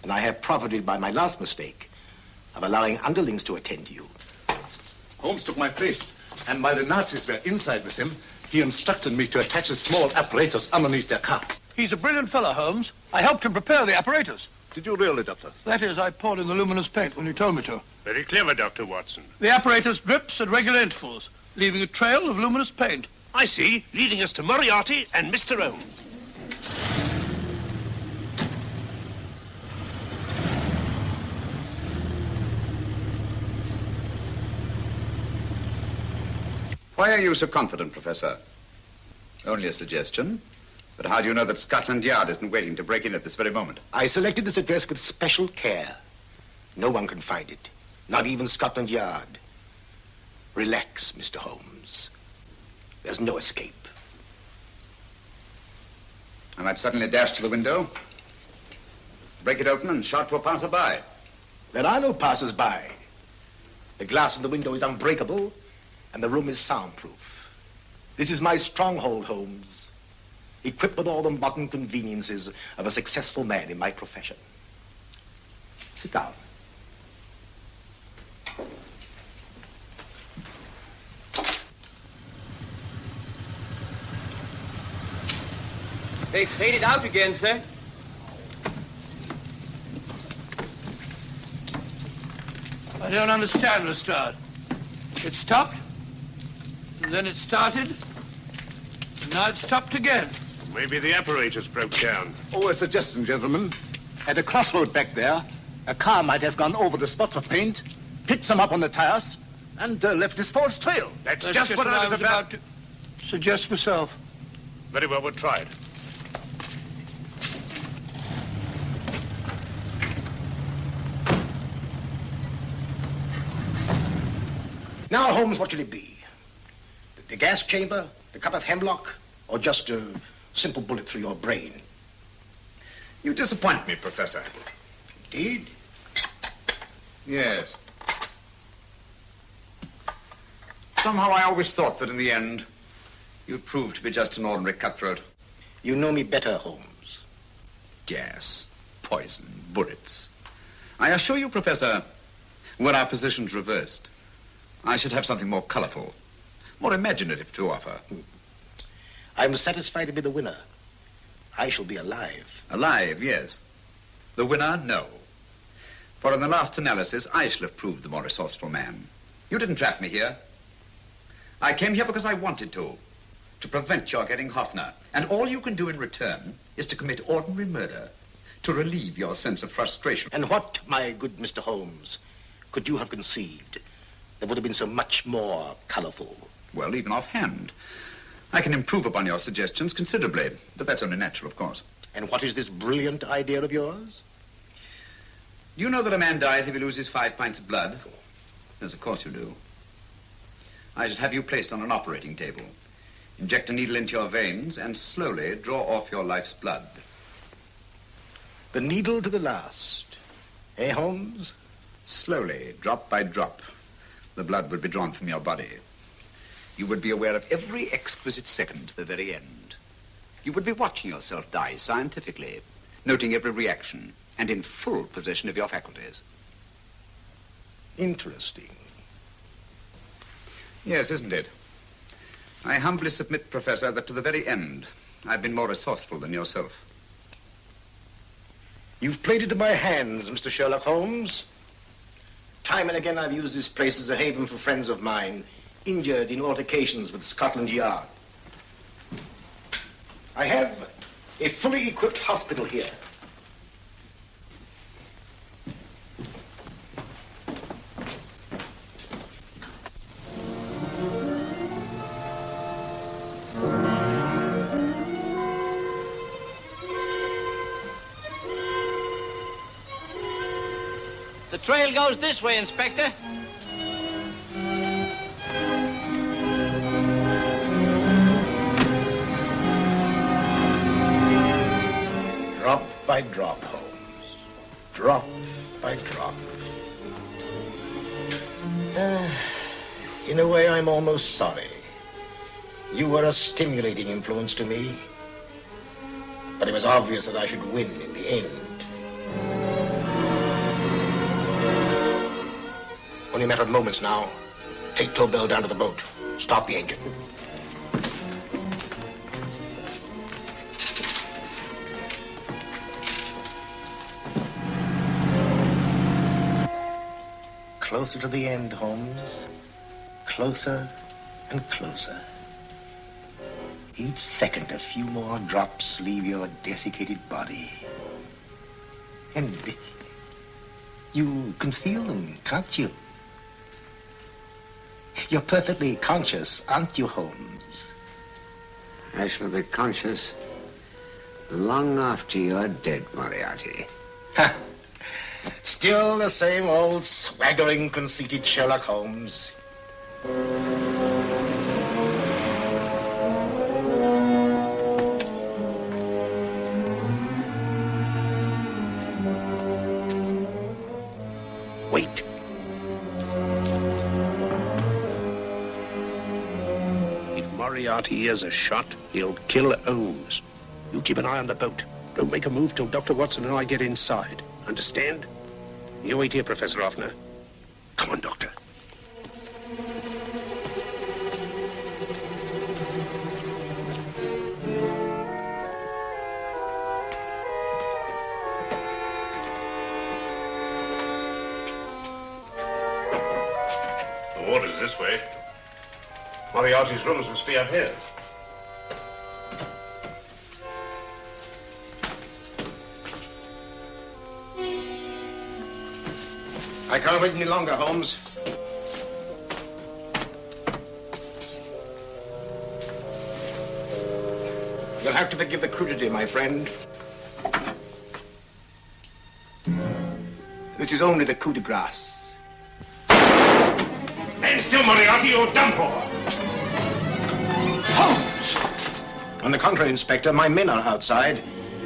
and I have profited by my last mistake of allowing underlings to attend to you. Holmes took my place, and while the Nazis were inside with him, he instructed me to attach a small apparatus underneath their car. He's a brilliant fellow, Holmes. I helped him prepare the apparatus. Did you really, Doctor? That is, I poured in the luminous paint when you told me to. Very clever, Dr. Watson. The apparatus drips at regular intervals, leaving a trail of luminous paint. I see, leading us to Moriarty and Mr. Holmes. Why are you so confident, Professor? Only a suggestion. But how do you know that Scotland Yard isn't waiting to break in at this very moment? I selected this address with special care. No one can find it, not even Scotland Yard. Relax, Mr. Holmes. There's no escape. I might suddenly dash to the window, break it open, and shout to a passerby. There are no passers-by. The glass in the window is unbreakable, and the room is soundproof. This is my stronghold, Holmes, equipped with all the modern conveniences of a successful man in my profession. Sit down. They faded out again, sir. I don't understand, Lestrade. It stopped, and then it started, and now it stopped again. Maybe the apparatus broke down. Oh, a suggestion, gentlemen. At a crossroad back there, a car might have gone over the spots of paint, picked some up on the tires, and left this false trail. That's just what I was about to suggest myself. Very well, we'll try it. Now, Holmes, what should it be? The gas chamber, the cup of hemlock, or just a simple bullet through your brain? You disappoint me, Professor. Indeed? Yes. Somehow I always thought that in the end, you'd prove to be just an ordinary cutthroat. You know me better, Holmes. Gas, poison, bullets. I assure you, Professor, were our positions reversed, I should have something more colorful, more imaginative to offer. I'm satisfied to be the winner. I shall be alive. Alive, yes. The winner, no. For in the last analysis, I shall have proved the more resourceful man. You didn't trap me here. I came here because I wanted to prevent your getting Hoffner. And all you can do in return is to commit ordinary murder, to relieve your sense of frustration. And what, my good Mr. Holmes, could you have conceived that would have been so much more colorful? Well, even offhand. I can improve upon your suggestions considerably, but that's only natural, of course. And what is this brilliant idea of yours? You know that a man dies if he loses 5 pints of blood? Yes, of course you do. I should have you placed on an operating table. Inject a needle into your veins and slowly draw off your life's blood. The needle to the last. Eh, Holmes? Slowly, drop by drop, the blood would be drawn from your body. You would be aware of every exquisite second to the very end. You would be watching yourself die scientifically, noting every reaction, and in full possession of your faculties. Interesting. Yes, isn't it? I humbly submit, Professor, that to the very end, I've been more resourceful than yourself. You've played into my hands, Mr. Sherlock Holmes. Time and again I've used this place as a haven for friends of mine, injured in altercations with Scotland Yard. I have a fully equipped hospital here. The trail goes this way, Inspector. Drop by drop, Holmes. Drop by drop. In a way, I'm almost sorry. You were a stimulating influence to me. But it was obvious that I should win in the end. Only a matter of moments now. Take Tobel down to the boat. Stop the engine. Closer to the end, Holmes. Closer and closer. Each second, a few more drops leave your desiccated body. And you can feel them, can't you? You're perfectly conscious, aren't you, Holmes? I shall be conscious long after you're dead, Moriarty. Ha! Still the same old swaggering, conceited Sherlock Holmes. Wait. If Moriarty hears a shot, he'll kill Holmes. You keep an eye on the boat. Don't make a move till Dr. Watson and I get inside. Understand? You wait here, Professor Hoffner. Come on, Doctor. The water's this way. Moriarty's rooms must be up here. I can't wait any longer, Holmes. You'll have to forgive the crudity, my friend. This is only the coup de grace. Stand still, Moriarty, you're done for. Holmes! On the contrary, Inspector, my men are outside.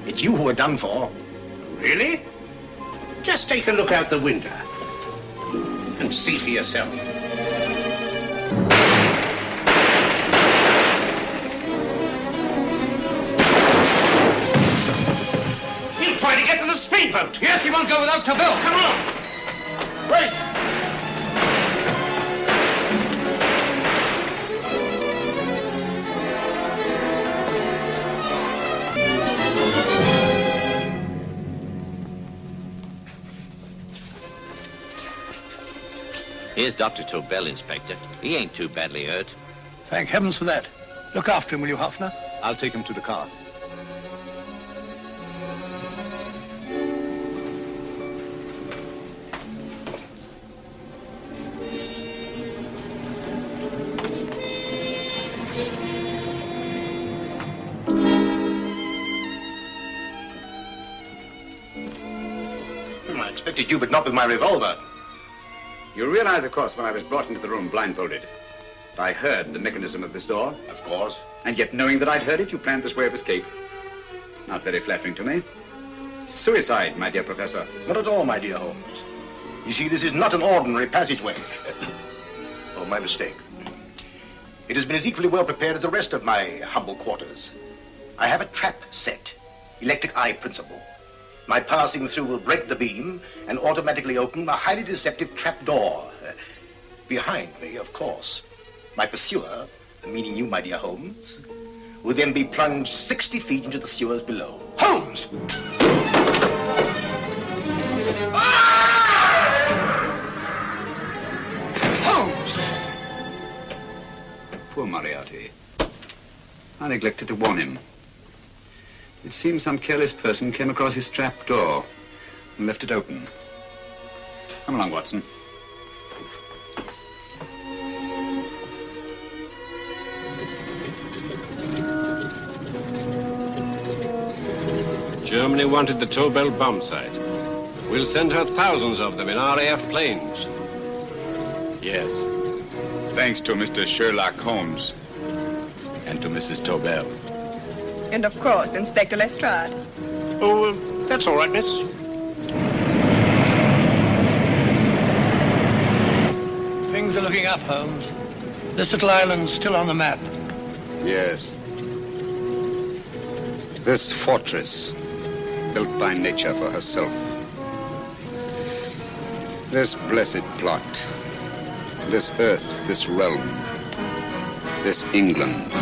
It's you who are done for. Really? Just take a look out the window and see for yourself. He'll try to get to the speedboat. Yes, he won't go without Tobel. Come on. Wait. Here's Dr. Tobel, Inspector. He ain't too badly hurt. Thank heavens for that. Look after him, will you, Hoffner? I'll take him to the car. I expected you, but not with my revolver. You realize, of course, when I was brought into the room blindfolded, that I heard the mechanism of this door? Of course. And yet, knowing that I'd heard it, you planned this way of escape. Not very flattering to me. Suicide, my dear Professor. Not at all, my dear Holmes. You see, this is not an ordinary passageway. Oh, my mistake. It has been as equally well prepared as the rest of my humble quarters. I have a trap set, electric eye principle. My passing through will break the beam and automatically open a highly deceptive trap door. Behind me, of course, my pursuer, meaning you, my dear Holmes, will then be plunged 60 feet into the sewers below. Holmes! Holmes! Poor Moriarty. I neglected to warn him. It seems some careless person came across his trap door and left it open. Come along, Watson. Germany wanted the Tobel bomb site. We'll send her thousands of them in RAF planes. Yes. Thanks to Mr. Sherlock Holmes and to Mrs. Tobel. And of course, Inspector Lestrade. Oh, that's all right, miss. Things are looking up, Holmes. This little island's still on the map. Yes. This fortress, built by nature for herself. This blessed plot. This earth, this realm. This England.